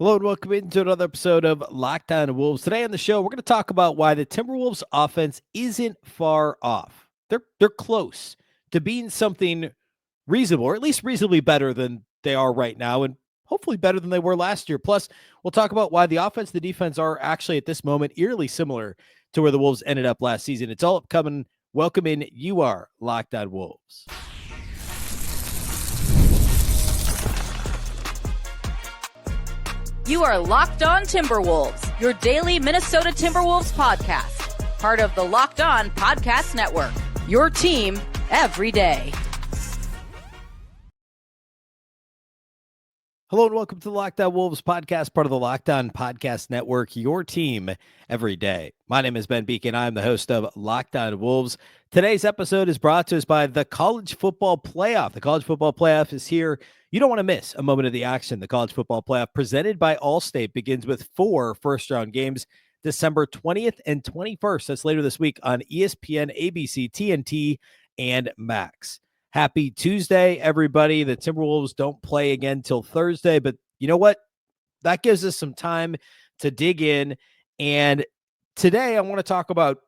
Hello and welcome into another episode of Locked On Wolves. Today on the show, we're going to talk about why the Timberwolves offense isn't far off. They're close to being something reasonable, or at least reasonably better than they are right now, and hopefully better than they were last year. Plus, we'll talk about why the offense and the defense are actually at this moment eerily similar to where the Wolves ended up last season. It's all upcoming. Welcome in. You are Locked On Wolves. You are Locked On Timberwolves, your daily Minnesota Timberwolves podcast. Part of the Locked On Podcast Network, your team every day. Hello and welcome to the Locked On Wolves podcast, part of the Locked On Podcast Network, your team every day. My name is Beecken. I'm the host of Locked On Wolves. Today's episode is brought to us by the College Football Playoff. The College Football Playoff is here. You don't want to miss a moment of the action. The College Football Playoff, presented by Allstate, begins with 4 first-round games, December 20th and 21st. That's later this week on ESPN, ABC, TNT, and Max. Happy Tuesday, everybody. The Timberwolves don't play again till Thursday, but you know what? That gives us some time to dig in. And today I want to talk about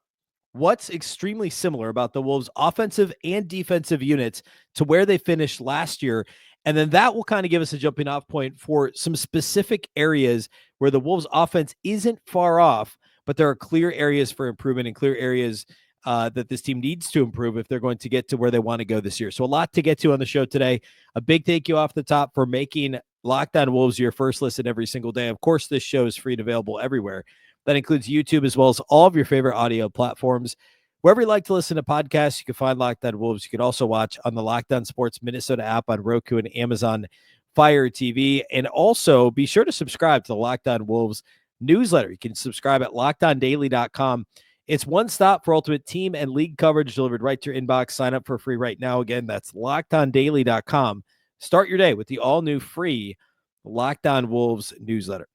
what's extremely similar about the Wolves' offensive and defensive units to where they finished last year. And then that will kind of give us a jumping off point for some specific areas where the Wolves' offense isn't far off, but there are clear areas for improvement and clear areas that this team needs to improve if they're going to get to where they want to go this year. So a lot to get to on the show today. A big thank you off the top for making Locked On Wolves your first listen every single day. Of course, this show is free and available everywhere. That includes YouTube as well as all of your favorite audio platforms. Wherever you like to listen to podcasts, you can find Locked On Wolves. You can also watch on the Locked On Sports Minnesota app on Roku and Amazon Fire TV. And also be sure to subscribe to the Locked On Wolves newsletter. You can subscribe at lockedondaily.com. It's one stop for ultimate team and league coverage delivered right to your inbox. Sign up for free right now. Again, that's lockedondaily.com. Start your day with the all-new free Locked On Wolves newsletter.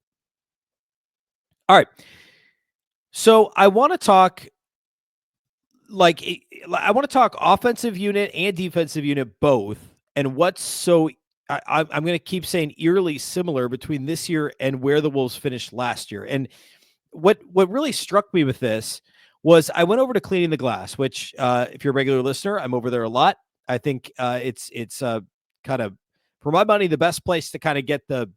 All right. So I want to talk offensive unit and defensive unit both, and what's so I'm going to keep saying eerily similar between this year and where the Wolves finished last year. And what really struck me with this was I went over to Cleaning the Glass, which if you're a regular listener, I'm over there a lot. I think it's kind of, for my money, the best place to kind of get a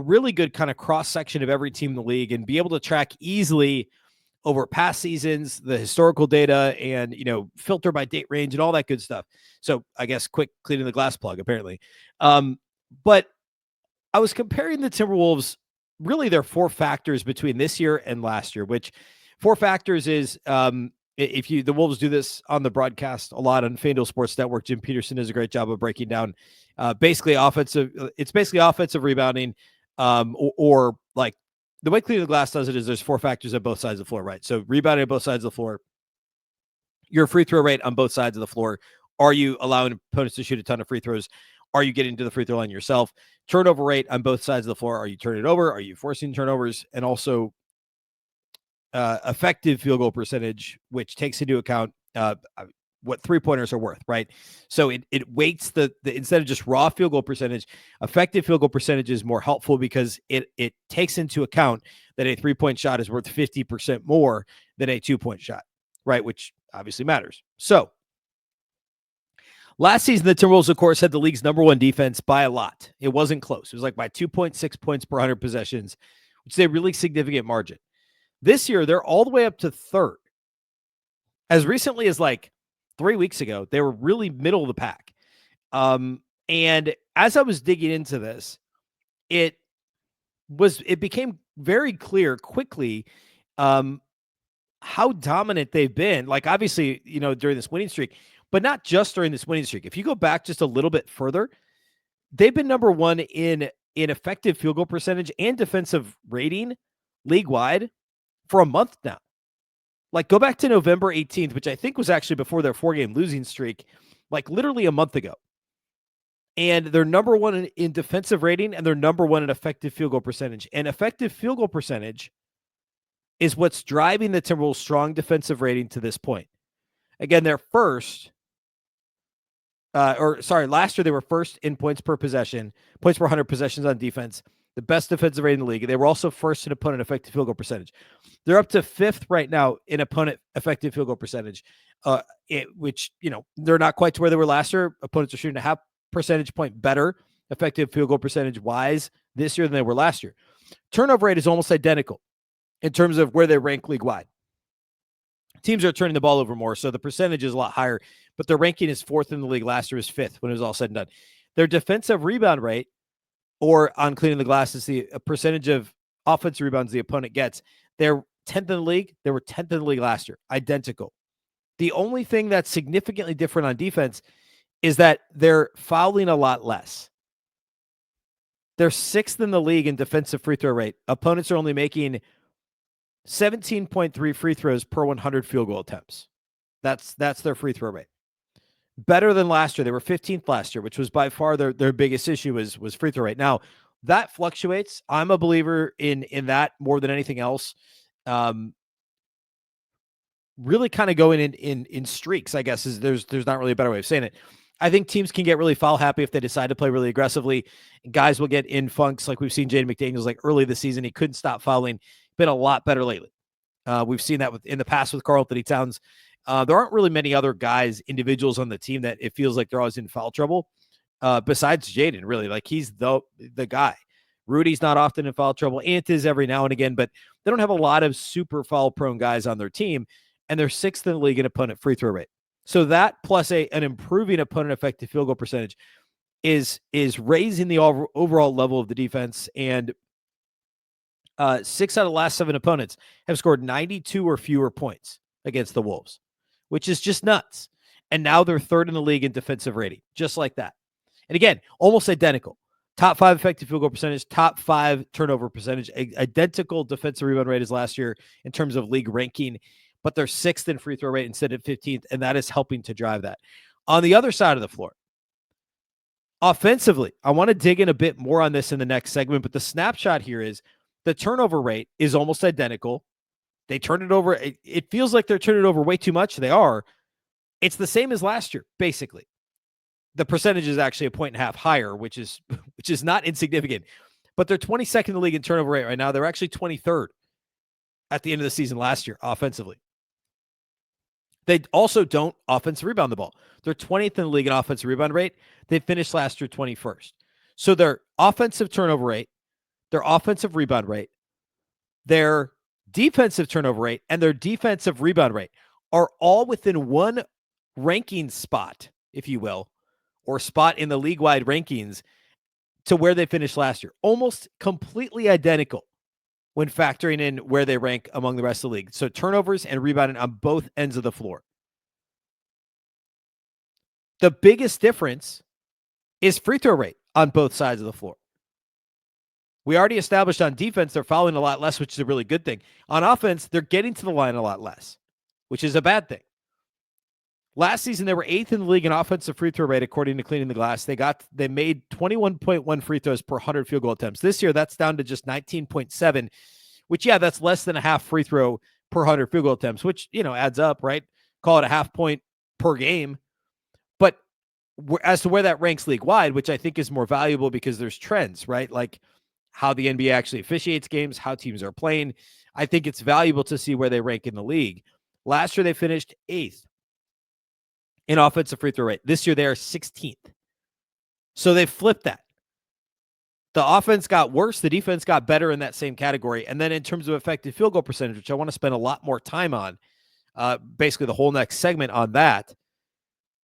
really good kind of cross section of every team in the league and be able to track easily over past seasons, the historical data, and, filter by date range and all that good stuff. So I guess quick Cleaning the Glass plug, apparently. But I was comparing the Timberwolves, really there are 4 factors between this year and last year, which 4 factors is, the Wolves do this on the broadcast a lot on FanDuel Sports Network. Jim Peterson does a great job of breaking down basically offensive rebounding, or like the way Cleaning the Glass does it is there's 4 factors on both sides of the floor, right? So rebounding on both sides of the floor, your free throw rate on both sides of the floor. Are you allowing opponents to shoot a ton of free throws? Are you getting to the free throw line yourself? Turnover rate on both sides of the floor. Are you turning it over? Are you forcing turnovers? And also effective field goal percentage, which takes into account what 3-pointers are worth, right? So it weights the instead of just raw field goal percentage, effective field goal percentage is more helpful because it takes into account that a 3-point shot is worth 50% more than a 2-point shot, right? Which obviously matters. So last season, the Timberwolves, of course, had the league's number 1 defense by a lot. It wasn't close. It was like by 2.6 points per 100 possessions, which is a really significant margin. This year, they're all the way up to 3rd. As recently as like 3 weeks ago, they were really middle of the pack. And as I was digging into this, it became very clear quickly how dominant they've been. Like, obviously, during this winning streak, but not just during this winning streak. If you go back just a little bit further, they've been number 1 in effective field goal percentage and defensive rating league-wide for a month now. Like, go back to November 18th, which I think was actually before their 4-game losing streak, like literally a month ago. And they're number 1 in defensive rating, and they're number 1 in effective field goal percentage. And effective field goal percentage is what's driving the Timberwolves' strong defensive rating to this point. Again, they're first. Last year they were first in points per possession, points per 100 possessions on defense. the best defensive rate in the league. They were also first in opponent effective field goal percentage. They're up to 5th right now in opponent effective field goal percentage, which, they're not quite to where they were last year. Opponents are shooting a half percentage point better effective field goal percentage wise this year than they were last year. Turnover rate is almost identical in terms of where they rank league wide. Teams are turning the ball over more, so the percentage is a lot higher, but their ranking is 4th in the league. Last year was 5th when it was all said and done. Their defensive rebound rate, or on cleaning the glass, is the percentage of offensive rebounds the opponent gets. They're 10th in the league. They were 10th in the league last year. Identical. The only thing that's significantly different on defense is that they're fouling a lot less. They're 6th in the league in defensive free throw rate. Opponents are only making 17.3 free throws per 100 field goal attempts. That's their free throw rate. Better than last year. They were 15th last year, which was by far their biggest issue was free throw rate. Now, that fluctuates. I'm a believer in that more than anything else. Really kind of going in streaks, I guess, is there's not really a better way of saying it. I think teams can get really foul happy if they decide to play really aggressively. Guys will get in funks, like we've seen Jaden McDaniels like early this season. He couldn't stop fouling. Been a lot better lately. We've seen that in the past with Karl Anthony Towns. There aren't really many other guys, individuals on the team that it feels like they're always in foul trouble. Besides Jaden, really, like he's the guy. Rudy's not often in foul trouble. Ant is every now and again, but they don't have a lot of super foul prone guys on their team, and they're 6th in the league in opponent free throw rate. So that plus an improving opponent effective field goal percentage is raising the overall level of the defense. And 6 out of the last 7 opponents have scored 92 or fewer points against the Wolves, which is just nuts. And now they're 3rd in the league in defensive rating, just like that. And again, almost identical. Top 5 effective field goal percentage, top 5 turnover percentage, identical defensive rebound rate as last year in terms of league ranking, but they're 6th in free throw rate instead of 15th, and that is helping to drive that. On the other side of the floor, offensively, I want to dig in a bit more on this in the next segment, but the snapshot here is the turnover rate is almost identical. They turn it over. It feels like they're turning it over way too much. They are. It's the same as last year, basically. The percentage is actually 1.5 higher, which is not insignificant. But they're 22nd in the league in turnover rate right now. They're actually 23rd at the end of the season last year, offensively. They also don't offensive rebound the ball. They're 20th in the league in offensive rebound rate. They finished last year 21st. So their offensive turnover rate, their offensive rebound rate, their defensive turnover rate, and their defensive rebound rate are all within one ranking spot, if you will, or spot in the league-wide rankings to where they finished last year. Almost completely identical when factoring in where they rank among the rest of the league. So turnovers and rebounding on both ends of the floor. The biggest difference is free throw rate on both sides of the floor. We already established on defense, they're fouling a lot less, which is a really good thing. On offense, they're getting to the line a lot less, which is a bad thing. Last season, they were 8th in the league in offensive free throw rate, according to Cleaning the Glass. They made 21.1 free throws per 100 field goal attempts. This year, that's down to just 19.7, which, yeah, that's less than a half free throw per 100 field goal attempts, which, adds up, right? Call it a half point per game. But as to where that ranks league-wide, which I think is more valuable because there's trends, right? Like how the NBA actually officiates games, how teams are playing. I think it's valuable to see where they rank in the league. Last year, they finished 8th in offensive free throw rate. This year, they are 16th. So they flipped that. The offense got worse. The defense got better in that same category. And then in terms of effective field goal percentage, which I want to spend a lot more time on, basically the whole next segment on that,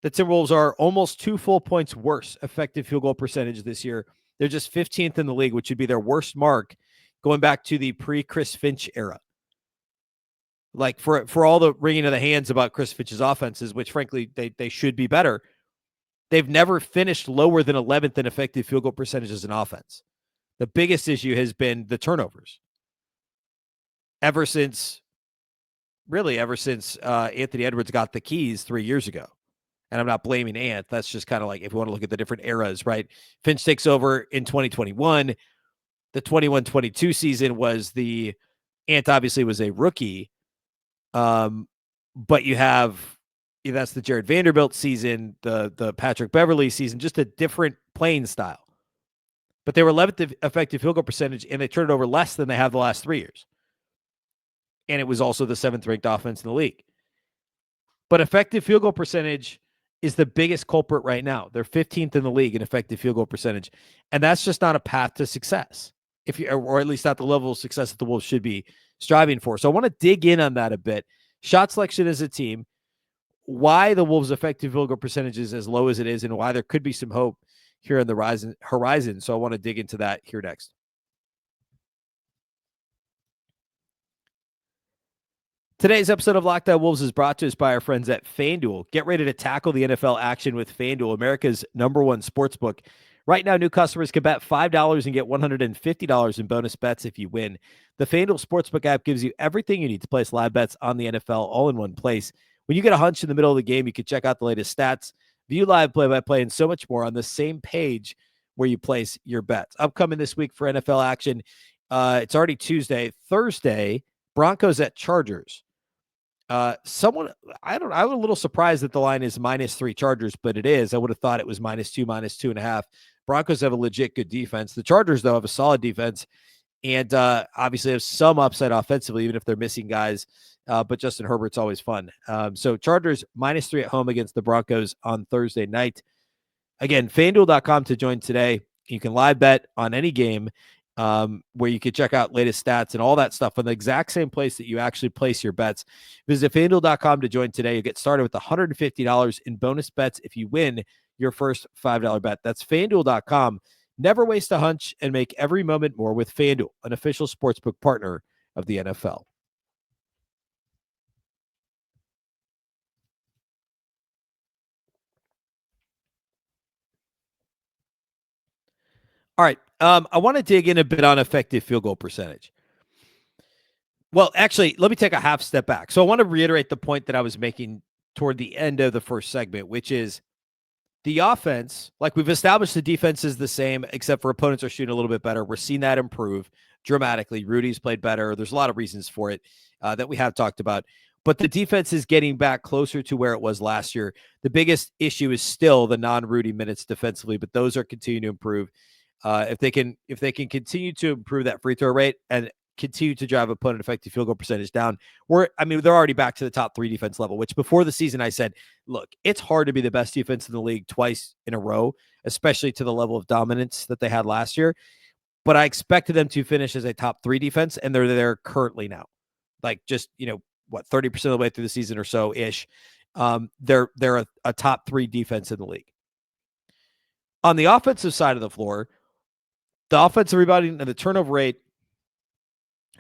the Timberwolves are almost 2 full points worse effective field goal percentage this year. They're just 15th in the league, which would be their worst mark going back to the pre-Chris Finch era. Like for all the wringing of the hands about Chris Finch's offenses, which frankly they should be better, they've never finished lower than 11th in effective field goal percentages in offense. The biggest issue has been the turnovers. Ever since Anthony Edwards got the keys 3 years ago. And I'm not blaming Ant. That's just kind of like if we want to look at the different eras, right? Finch takes over in 2021. The 21-22 season was Ant obviously was a rookie. But you have, that's the Jared Vanderbilt season, the Patrick Beverley season, just a different playing style. but they were 11th effective field goal percentage, and they turned it over less than they have the last 3 years. And it was also the 7th-ranked offense in the league. But effective field goal percentage is the biggest culprit right now. They're 15th in the league in effective field goal percentage, and that's just not a path to success, or at least not the level of success that the Wolves should be striving for. So I want to dig in on that a bit. Shot selection as a team, why the Wolves' effective field goal percentage is as low as it is, and why there could be some hope here on the horizon. So I want to dig into that here next. Today's episode of Locked On Wolves is brought to us by our friends at FanDuel. Get ready to tackle the NFL action with FanDuel, America's #1 sportsbook. Right now, new customers can bet $5 and get $150 in bonus bets if you win. The FanDuel Sportsbook app gives you everything you need to place live bets on the NFL all in one place. When you get a hunch in the middle of the game, you can check out the latest stats, view live play-by-play, and so much more on the same page where you place your bets. Upcoming this week for NFL action, it's already Tuesday. Thursday, Broncos at Chargers. I was a little surprised that the line is -3 Chargers, but it is. I would have thought it was -2, -2.5. Broncos have a legit good defense. The Chargers, though, have a solid defense and obviously have some upside offensively, even if they're missing guys. But Justin Herbert's always fun. So Chargers -3 at home against the Broncos on Thursday night. Again, FanDuel.com to join today. You can live bet on any game where you can check out latest stats and all that stuff on the exact same place that you actually place your bets. Visit FanDuel.com to join today. You get started with $150 in bonus bets if you win your first $5 bet. That's FanDuel.com. Never waste a hunch and make every moment more with FanDuel, an official sportsbook partner of the NFL. All right. I want to dig in a bit on effective field goal percentage. Well, actually, let me take a half step back. So I want to reiterate the point that I was making toward the end of the first segment, which is the offense, like we've established the defense is the same, except for opponents are shooting a little bit better. We're seeing that improve dramatically. Rudy's played better. There's a lot of reasons for it that we have talked about. But the defense is getting back closer to where it was last year. The biggest issue is still the non-Rudy minutes defensively, but those are continuing to improve. If they can continue to improve that free throw rate and continue to drive opponent effective field goal percentage down, they're already back to the top 3 defense level, which before the season I said, look, it's hard to be the best defense in the league twice in a row, especially to the level of dominance that they had last year. But I expected them to finish as a top 3 defense, and they're there currently now. Like just, 30% of the way through the season or so ish. They're a top 3 defense in the league. On the offensive side of the floor, the offensive rebounding and the turnover rate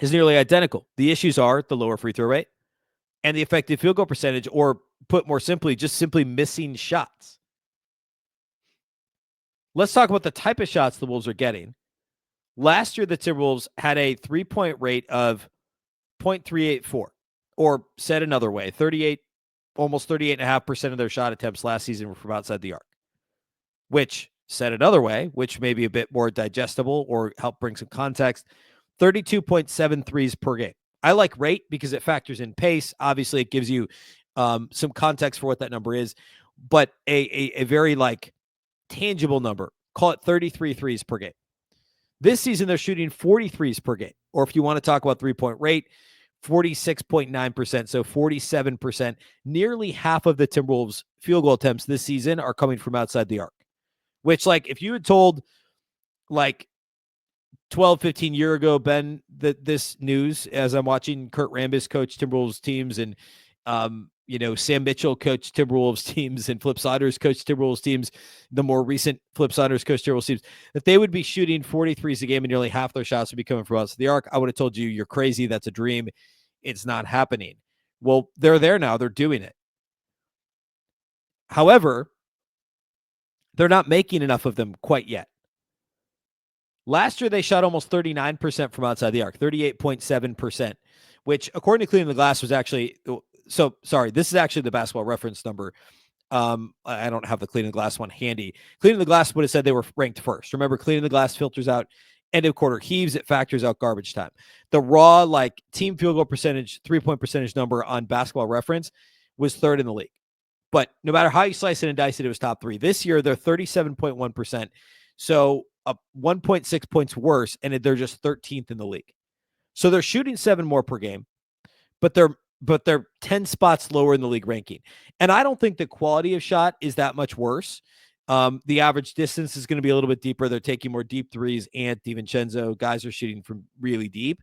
is nearly identical. The issues are the lower free throw rate and the effective field goal percentage, or put more simply, just simply missing shots. Let's talk about the type of shots the Wolves are getting. Last year, the Timberwolves had a 3-point rate of 0.384, or said another way, almost 38.5% of their shot attempts last season were from outside the arc, which said another way, which may be a bit more digestible or help bring some context, 32.73s per game. I like rate because it factors in pace. Obviously, it gives you some context for what that number is, but a very tangible number. Call it 33 threes per game. This season, they're shooting 43s per game, or if you want to talk about 3-point rate, 46.9%, so 47%. Nearly half of the Timberwolves' field goal attempts this season are coming from outside the arc. Which, if you had told 12, 15 year ago, Ben, that this news, as I'm watching Kurt Rambis coach Timberwolves teams and, Sam Mitchell coach Timberwolves teams and Flip Saunders coach Timberwolves teams, the more recent Flip Saunders coach Timberwolves teams, that they would be shooting 43s a game and nearly half their shots would be coming from outside the arc, I would have told you, you're crazy. That's a dream. It's not happening. Well, they're there now. They're doing it. However, they're not making enough of them quite yet. Last year, they shot almost 39% from outside the arc, 38.7%, which, according to Cleaning the Glass, was actually this is actually the Basketball Reference number. I don't have the Cleaning the Glass one handy. Cleaning the Glass would have said they were ranked first. Remember, Cleaning the Glass filters out end of quarter heaves. It factors out garbage time. The raw team field goal percentage, 3-point percentage number on Basketball Reference was 3rd in the league. But no matter how you slice it and dice it, it was top 3. This year, they're 37.1%. So 1.6 points worse, and they're just 13th in the league. So they're shooting 7 more per game, but they're 10 spots lower in the league ranking. And I don't think the quality of shot is that much worse. The average distance is going to be a little bit deeper. They're taking more deep threes. Ant, DiVincenzo, guys are shooting from really deep.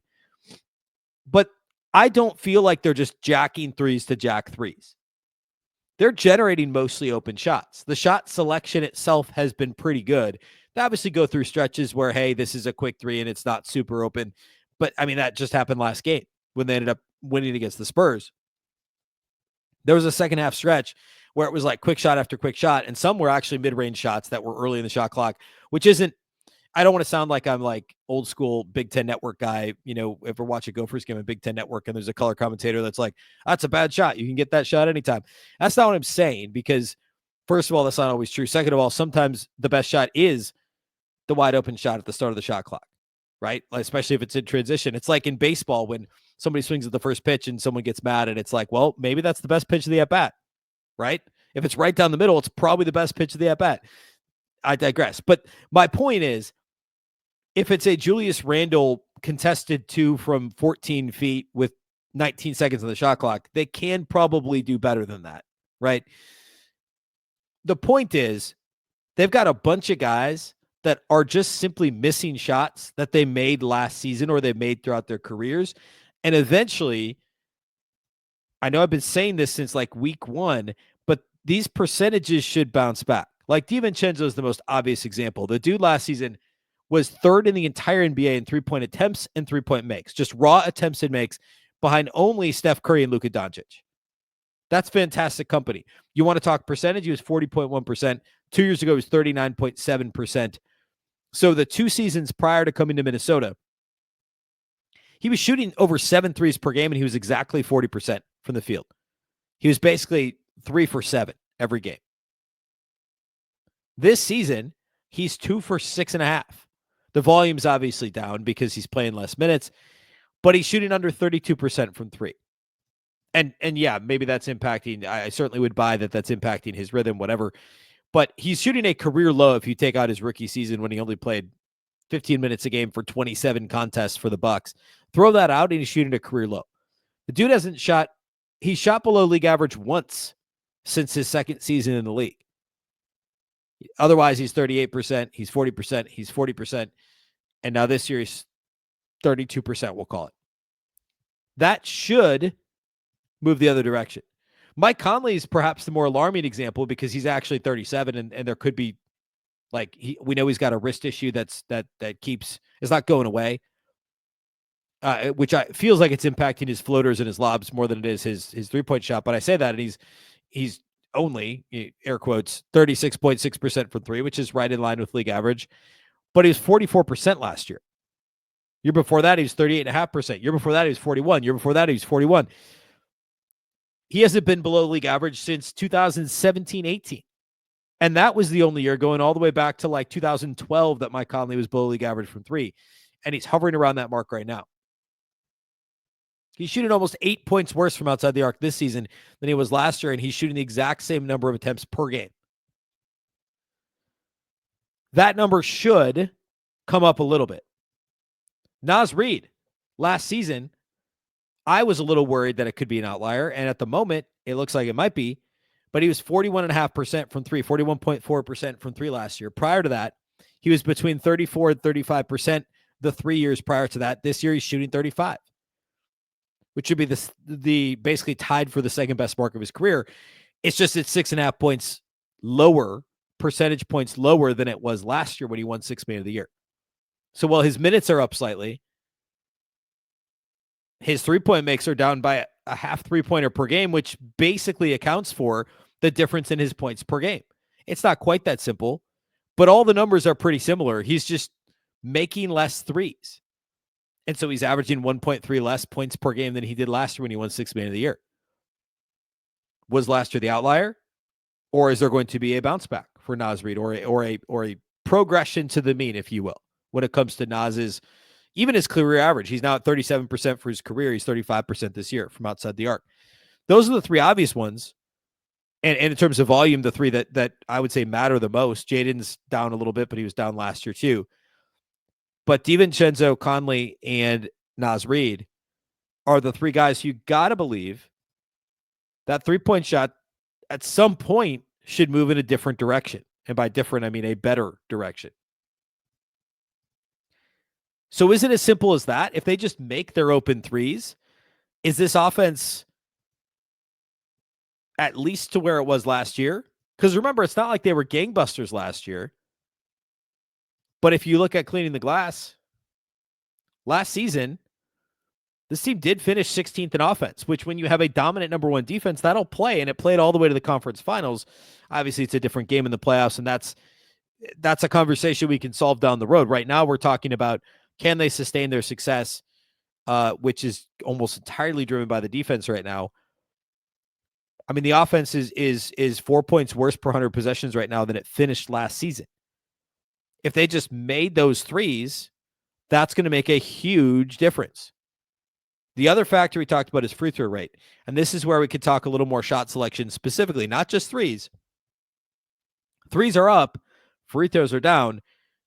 But I don't feel like they're just jacking threes to jack threes. They're generating mostly open shots. The shot selection itself has been pretty good. They obviously go through stretches where, hey, this is a quick three and it's not super open. But, I mean, that just happened last game when they ended up winning against the Spurs. There was a second half stretch where it was like quick shot after quick shot, and some were actually mid-range shots that were early in the shot clock, which isn't, I don't want to sound like I'm like old school Big Ten Network guy. You know, if we're watching Gophers game on Big Ten Network and there's a color commentator that's like, that's a bad shot. You can get that shot anytime. That's not what I'm saying, because first of all, that's not always true. Second of all, sometimes the best shot is the wide open shot at the start of the shot clock, right? Like, especially if it's in transition. It's like in baseball when somebody swings at the first pitch and someone gets mad and it's like, well, maybe that's the best pitch of the at-bat, right? If it's right down the middle, it's probably the best pitch of the at-bat. I digress. But my point is, if it's a Julius Randle contested 2 from 14 feet with 19 seconds on the shot clock, they can probably do better than that, right? The point is, they've got a bunch of guys that are just simply missing shots that they made last season or they made throughout their careers. And eventually, I know I've been saying this since like week 1, but these percentages should bounce back. Like DiVincenzo is the most obvious example. The dude last season was 3rd in the entire NBA in 3-point attempts and 3-point makes, just raw attempts and makes, behind only Steph Curry and Luka Doncic. That's fantastic company. You want to talk percentage? He was 40.1%. 2 years ago, he was 39.7%. So the 2 seasons prior to coming to Minnesota, he was shooting over 7 threes per game, and he was exactly 40% from the field. He was basically 3 for 7 every game. This season, he's 2 for 6.5. The volume's obviously down because he's playing less minutes, but he's shooting under 32% from 3. And yeah, maybe that's impacting. I certainly would buy that that's impacting his rhythm, whatever. But he's shooting a career low if you take out his rookie season when he only played 15 minutes a game for 27 contests for the Bucks. Throw that out and he's shooting a career low. The dude hasn't shot, he shot below league average once since his second season in the league. Otherwise, he's 38%, he's 40%, he's 40%. And now this year he's 32%, we'll call it. That should move the other direction. Mike Conley is perhaps the more alarming example because he's actually 37 and there could be like, we know he's got a wrist issue that keeps, it's not going away, which feels like it's impacting his floaters and his lobs more than it is his 3-point shot. But I say that and he's only, air quotes, 36.6% from 3, which is right in line with league average. But he was 44% last year. Year before that, he was 38.5%. Year before that, he was 41. Year before that, he was 41. He hasn't been below league average since 2017-18. And that was the only year going all the way back to like 2012 that Mike Conley was below league average from 3. And he's hovering around that mark right now. He's shooting almost 8 points worse from outside the arc this season than he was last year, and he's shooting the exact same number of attempts per game. That number should come up a little bit. Naz Reid, last season, I was a little worried that it could be an outlier, and at the moment, it looks like it might be, but he was 41.5% from 3, 41.4% from 3 last year. Prior to that, he was between 34 and 35% the 3 years prior to that. This year, he's shooting 35, which should be the basically tied for the second best mark of his career. It's just it's 6.5 points lower, percentage points lower than it was last year when he won 6th Man of the Year. So while his minutes are up slightly, his 3-point makes are down by a half 3-pointer per game, which basically accounts for the difference in his points per game. It's not quite that simple, but all the numbers are pretty similar. He's just making less threes. And so he's averaging 1.3 less points per game than he did last year when he won 6th Man of the Year. Was last year the outlier? Or is there going to be a bounce back for Naz Reid or a progression to the mean, if you will, when it comes to Naz's, even his career average? He's now at 37% for his career. He's 35% this year from outside the arc. Those are the 3 obvious ones. And in terms of volume, the three that I would say matter the most, Jaden's down a little bit, but he was down last year too. But DiVincenzo, Conley, and Reid are the three guys you got to believe that 3-point shot at some point should move in a different direction. And by different, I mean a better direction. So is it as simple as that? If they just make their open threes, is this offense at least to where it was last year? Because remember, it's not like they were gangbusters last year. But if you look at cleaning the glass, last season, this team did finish 16th in offense, which when you have a dominant number one defense, that'll play, and it played all the way to the conference finals. Obviously, it's a different game in the playoffs, and that's a conversation we can solve down the road. Right now, we're talking about can they sustain their success, which is almost entirely driven by the defense right now. I mean, the offense is 4 points worse per 100 possessions right now than it finished last season. If they just made those threes, that's going to make a huge difference. The other factor we talked about is free throw rate. And this is where we could talk a little more shot selection specifically, not just threes. Threes are up, free throws are down.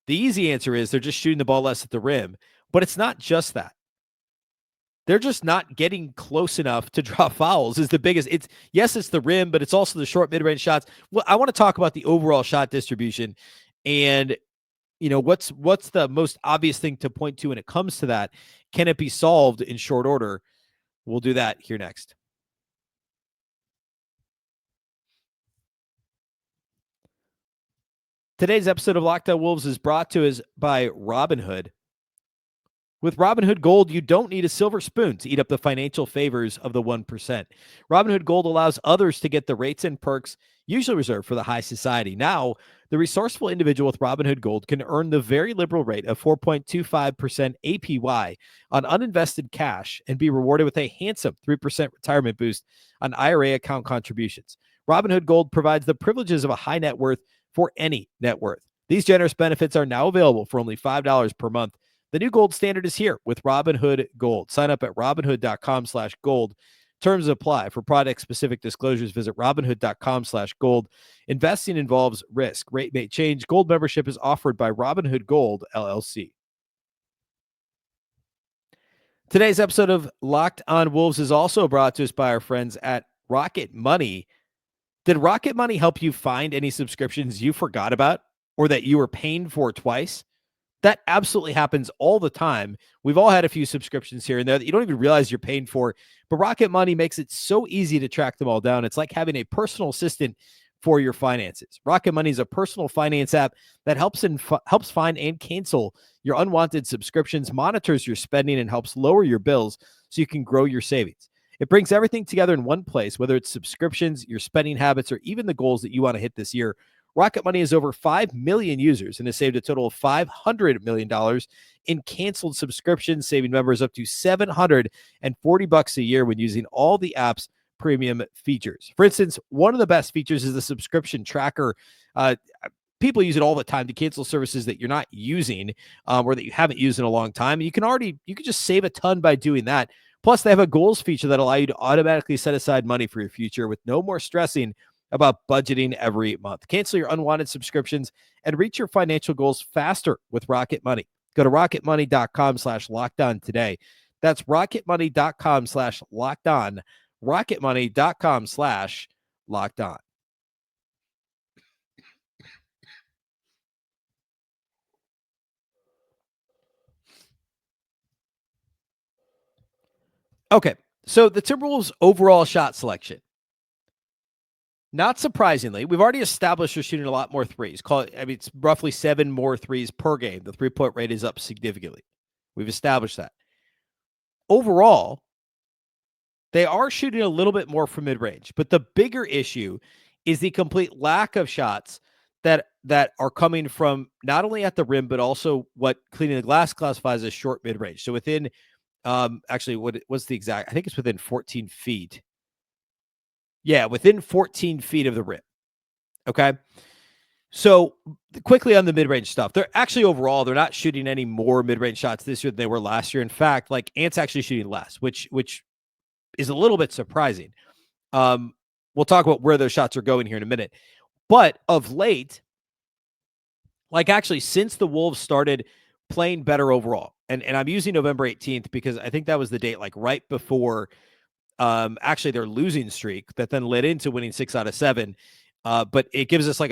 The easy answer is they're just shooting the ball less at the rim. But it's not just that. They're just not getting close enough to draw fouls is the biggest. It's the rim, but it's also the short mid-range shots. Well, I want to talk about the overall shot distribution and what's the most obvious thing to point to when it comes to that? Can it be solved in short order? We'll do that here next. Today's episode of Locked On Wolves is brought to us by Robinhood. With Robinhood Gold, you don't need a silver spoon to eat up the financial favors of the 1%. Robinhood Gold allows others to get the rates and perks usually reserved for the high society. Now, the resourceful individual with Robinhood Gold can earn the very liberal rate of 4.25% APY on uninvested cash and be rewarded with a handsome 3% retirement boost on IRA account contributions. Robinhood Gold provides the privileges of a high net worth for any net worth. These generous benefits are now available for only $5 per month. The new gold standard is here with Robinhood Gold. Sign up at Robinhood.com/gold. Terms apply. For product-specific disclosures, visit Robinhood.com/gold. Investing involves risk. Rate may change. Gold membership is offered by Robinhood Gold, LLC. Today's episode of Locked On Wolves is also brought to us by our friends at Rocket Money. Did Rocket Money help you find any subscriptions you forgot about or that you were paying for twice? That absolutely happens all the time. We've all had a few subscriptions here and there that you don't even realize you're paying for, but Rocket Money makes it so easy to track them all down. It's like having a personal assistant for your finances. Rocket Money is a personal finance app that helps find and cancel your unwanted subscriptions, monitors your spending, and helps lower your bills so you can grow your savings. It brings everything together in one place, whether it's subscriptions, your spending habits, or even the goals that you want to hit this year. Rocket Money has over 5 million users and has saved a total of $500 million in canceled subscriptions, saving members up to $740 a year when using all the app's premium features. For instance, one of the best features is the subscription tracker. People use it all the time to cancel services that you're not using or that you haven't used in a long time. You can just save a ton by doing that. Plus, they have a goals feature that allow you to automatically set aside money for your future with no more stressing about budgeting every month. Cancel your unwanted subscriptions and reach your financial goals faster with Rocket Money. Go to rocketmoney.com/lockedon today. That's rocketmoney.com/lockedon. rocketmoney.com/lockedon. Okay, so the Timberwolves' overall shot selection. Not surprisingly, we've already established they're shooting a lot more threes. It's roughly 7 more threes per game. The 3-point rate is up significantly. We've established that. Overall, they are shooting a little bit more from mid-range, but the bigger issue is the complete lack of shots that are coming from not only at the rim, but also what Cleaning the Glass classifies as short mid-range. So within, what's the exact? I think it's within 14 feet. Yeah, within 14 feet of the rim. Okay. So quickly on the mid-range stuff, they're actually overall, they're not shooting any more mid-range shots this year than they were last year. In fact, like Ant's actually shooting less, which is a little bit surprising. we'll talk about where those shots are going here in a minute. But of late, like actually since the Wolves started playing better overall, and I'm using November 18th because I think that was the date, like right before actually their losing streak that then led into winning 6 out of 7. But it gives us like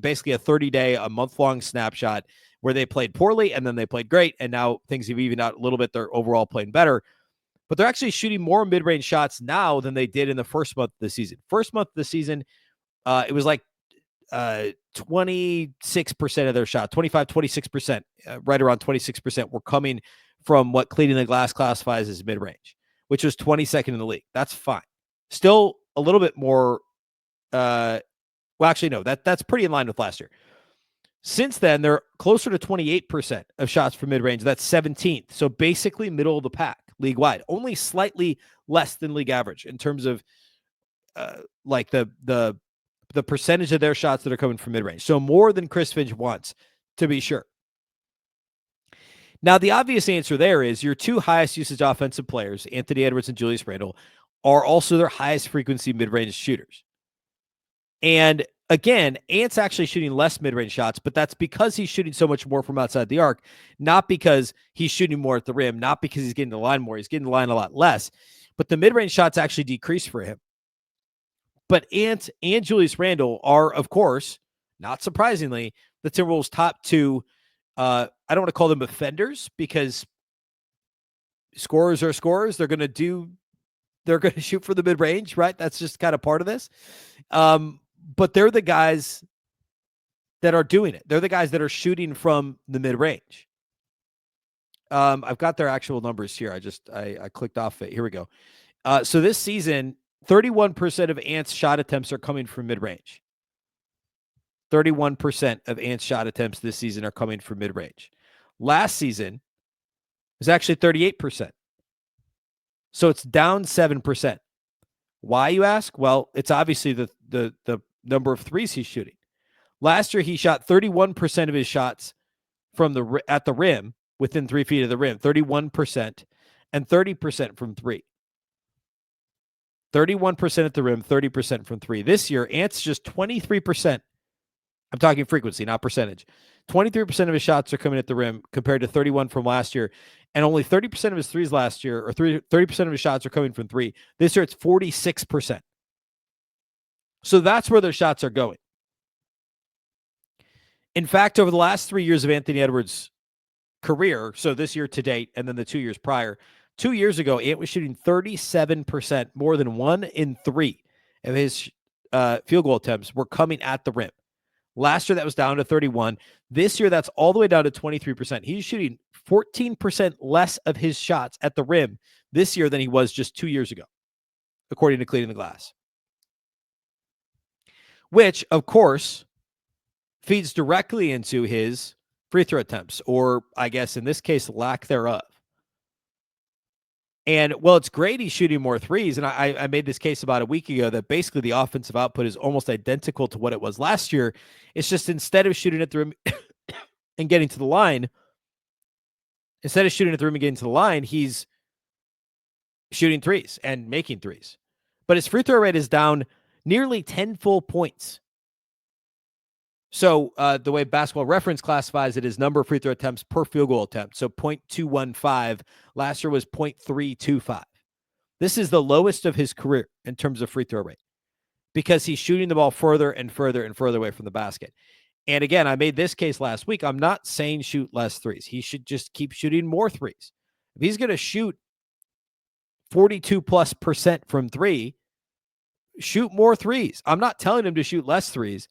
basically a 30-day, a month-long snapshot where they played poorly and then they played great. And now things have evened out a little bit. They're overall playing better, but they're actually shooting more mid-range shots now than they did in the first month of the season. First month of the season, it was like 26% of their shot, 26%, right around 26% were coming from what Cleaning the Glass classifies as mid-range, which was 22nd in the league. That's fine. Still a little bit more, well, actually, no, that's pretty in line with last year. Since then, they're closer to 28% of shots from mid-range. That's 17th. So basically middle of the pack league-wide, only slightly less than league average in terms of like the percentage of their shots that are coming from mid-range. So more than Chris Finch wants, to be sure. Now, the obvious answer there is your two highest usage offensive players, Anthony Edwards and Julius Randle, are also their highest frequency mid-range shooters. And again, Ant's actually shooting less mid-range shots, but that's because he's shooting so much more from outside the arc, not because he's shooting more at the rim, not because he's getting the line more. He's getting the line a lot less, but the mid-range shots actually decrease for him. But Ant and Julius Randle are, of course, not surprisingly, the Timberwolves' top two. I don't want to call them offenders because scorers are scorers. They're going to shoot for the mid-range, right? That's just kind of part of this. But they're the guys that are doing it. They're the guys that are shooting from the mid-range. I've got their actual numbers here. I clicked off it. Here we go. So this season, 31% of Ant's shot attempts are coming from mid-range. 31% of Ant's shot attempts this season are coming from mid-range. Last season, it was actually 38%. So it's down 7%. Why, you ask? Well, it's obviously the number of threes he's shooting. Last year, he shot 31% of his shots from at the rim, within 3 feet of the rim, 31%, and 30% from three. 31% at the rim, 30% from three. This year, Ant's just 23%. I'm talking frequency, not percentage. 23% of his shots are coming at the rim compared to 31 from last year. And only 30% of his threes last year, or 30% of his shots are coming from three. This year, it's 46%. So that's where their shots are going. In fact, over the last 3 years of Anthony Edwards' career, so this year to date, and then the 2 years prior, 2 years ago, Ant was shooting 37%, more than 1 in 3 of his field goal attempts were coming at the rim. Last year, that was down to 31. This year, that's all the way down to 23%. He's shooting 14% less of his shots at the rim this year than he was just 2 years ago, according to Cleaning the Glass. Which, of course, feeds directly into his free throw attempts, or I guess in this case, lack thereof. And, well, it's great he's shooting more threes. And I made this case about a week ago that basically the offensive output is almost identical to what it was last year. It's just instead of shooting at the rim and getting to the line, he's shooting threes and making threes. But his free throw rate is down nearly 10 full points. So the way Basketball Reference classifies it is number of free throw attempts per field goal attempt. So 0.215. Last year was 0.325. This is the lowest of his career in terms of free throw rate because he's shooting the ball further and further and further away from the basket. And again, I made this case last week. I'm not saying shoot less threes. He should just keep shooting more threes. If he's going to shoot 42+% from three, shoot more threes. I'm not telling him to shoot less threes.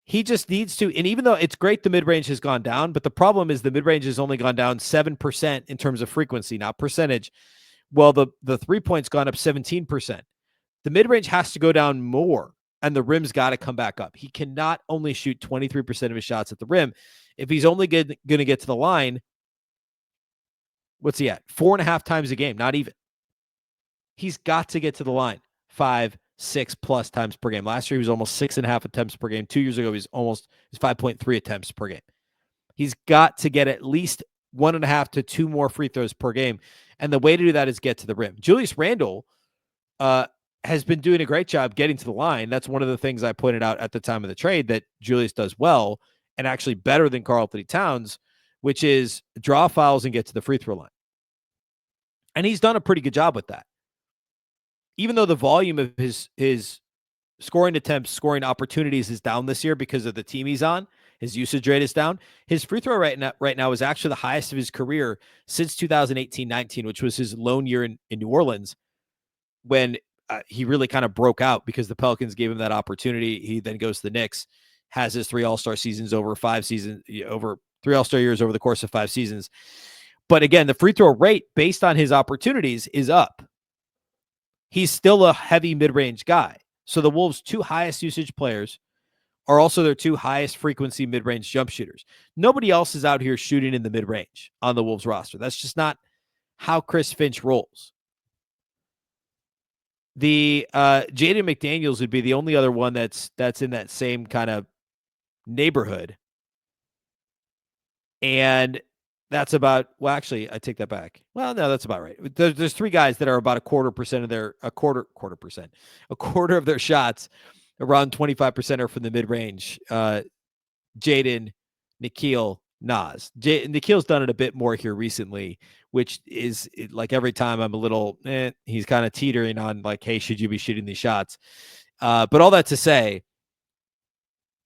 He just needs to, and even though it's great the mid-range has gone down, but the problem is the mid-range has only gone down 7% in terms of frequency, not percentage. Well, the three-point's gone up 17%. The mid-range has to go down more, and the rim's got to come back up. He cannot only shoot 23% of his shots at the rim. If he's only going to get to the line, what's he at? 4.5 times a game, not even. He's got to get to the line 5-6+ times per game. Last year, he was almost 6.5 attempts per game. 2 years ago, he's 5.3 attempts per game. He's got to get at least 1.5 to 2 more free throws per game. And the way to do that is get to the rim. Julius Randle has been doing a great job getting to the line. That's one of the things I pointed out at the time of the trade that Julius does well and actually better than Karl-Anthony Towns, which is draw fouls and get to the free throw line. And he's done a pretty good job with that. Even though the volume of his scoring attempts, scoring opportunities is down this year because of the team he's on, his usage rate is down. His free throw right now is actually the highest of his career since 2018-19, which was his lone year in New Orleans when he really kind of broke out because the Pelicans gave him that opportunity. He then goes to the Knicks, has his 3 All-Star seasons over 5 seasons, over 3 All-Star years over the course of 5 seasons. But again, the free throw rate based on his opportunities is up. He's still a heavy mid-range guy. So the Wolves' 2 highest usage players are also their 2 highest frequency mid-range jump shooters. Nobody else is out here shooting in the mid-range on the Wolves roster. That's just not how Chris Finch rolls. The Jaden McDaniels would be the only other one that's in that same kind of neighborhood. And that's about, well, actually, I take that back. Well, no, that's about right. There's 3 guys that are about a quarter of their shots, around 25% are from the mid-range. Jaden, Nikhil, Nas. Nikhil's done it a bit more here recently, which is like every time I'm a little, he's kind of teetering on like, hey, should you be shooting these shots? But all that to say,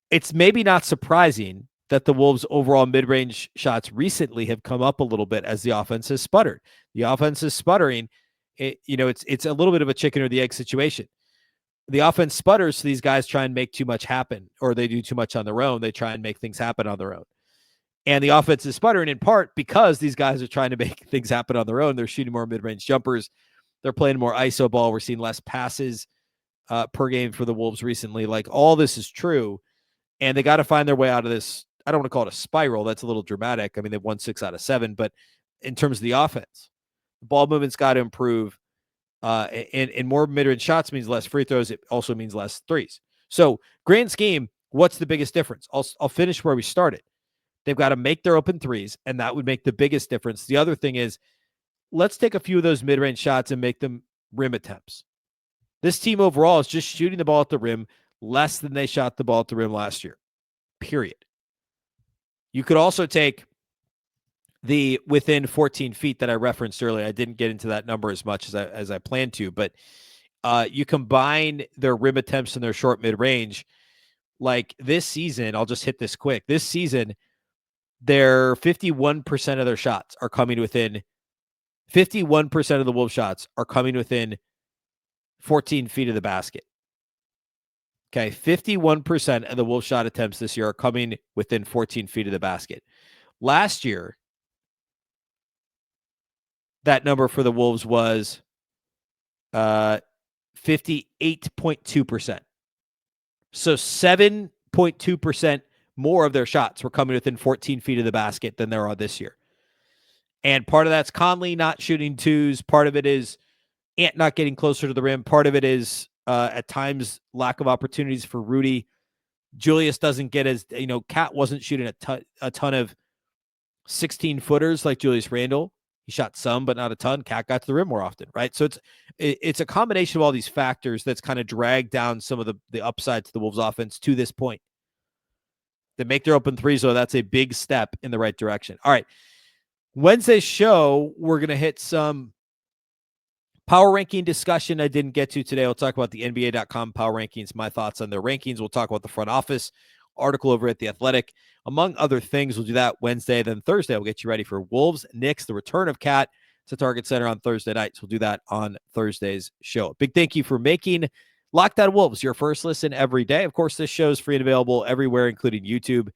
it's maybe not surprising that the Wolves' overall mid-range shots recently have come up a little bit as the offense has sputtered. The offense is sputtering. It's a little bit of a chicken or the egg situation. The offense sputters, so these guys try and make too much happen, or they do too much on their own. They try and make things happen on their own. And the offense is sputtering in part because these guys are trying to make things happen on their own. They're shooting more mid-range jumpers. They're playing more ISO ball. We're seeing less passes per game for the Wolves recently. Like, all this is true, and they got to find their way out of this. I don't want to call it a spiral. That's a little dramatic. I mean, they've won 6 out of 7, but in terms of the offense, the ball movement's got to improve. And more mid-range shots means less free throws. It also means less threes. So, grand scheme, what's the biggest difference? I'll finish where we started. They've got to make their open threes, and that would make the biggest difference. The other thing is, let's take a few of those mid-range shots and make them rim attempts. This team overall is just shooting the ball at the rim less than they shot the ball at the rim last year, period. You could also take the within 14 feet that I referenced earlier. I didn't get into that number as much as I planned to, but you combine their rim attempts and their short mid-range. Like this season, I'll just hit this quick. This season, their 51% of their shots are coming within 51% of the Wolves shots are coming within 14 feet of the basket. Okay, 51% of the Wolves shot attempts this year are coming within 14 feet of the basket. Last year, that number for the Wolves was 58.2%. So 7.2% more of their shots were coming within 14 feet of the basket than there are this year. And part of that's Conley not shooting twos. Part of it is Ant not getting closer to the rim. Part of it is at times lack of opportunities for Rudy. Julius doesn't get Cat wasn't shooting a ton of 16-footers like Julius Randle. He shot some, but not a ton. Cat got to the rim more often, right? So it's a combination of all these factors that's kind of dragged down some of the upside to the Wolves offense to this point. They make their open threes, so that's a big step in the right direction. All right. Wednesday's show, we're going to hit some power ranking discussion I didn't get to today. We'll talk about the NBA.com power rankings, my thoughts on their rankings. We'll talk about the front office article over at The Athletic, among other things. We'll do that Wednesday. Then Thursday, we'll get you ready for Wolves, Knicks, the return of Cat to Target Center on Thursday night. So we'll do that on Thursday's show. Big thank you for making Locked On Wolves your first listen every day. Of course, this show is free and available everywhere, including YouTube,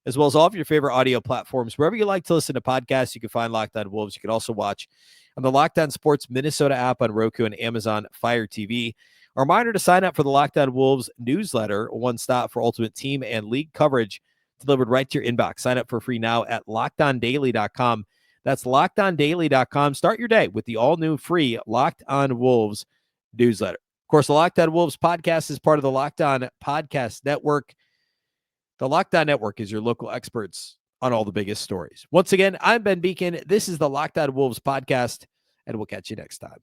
as well as all of your favorite audio platforms. Wherever you like to listen to podcasts, you can find Locked On Wolves. You can also watch on the Locked On Sports Minnesota app on Roku and Amazon Fire TV. A reminder to sign up for the Locked On Wolves newsletter, a one-stop for ultimate team and league coverage delivered right to your inbox. Sign up for free now at LockedOnDaily.com. That's LockedOnDaily.com. Start your day with the all-new free Locked On Wolves newsletter. Of course, the Locked On Wolves podcast is part of the Locked On Podcast Network. The Locked On Network is your local experts on all the biggest stories. Once again, I'm Ben Beecken. This is the Locked On Wolves podcast, and we'll catch you next time.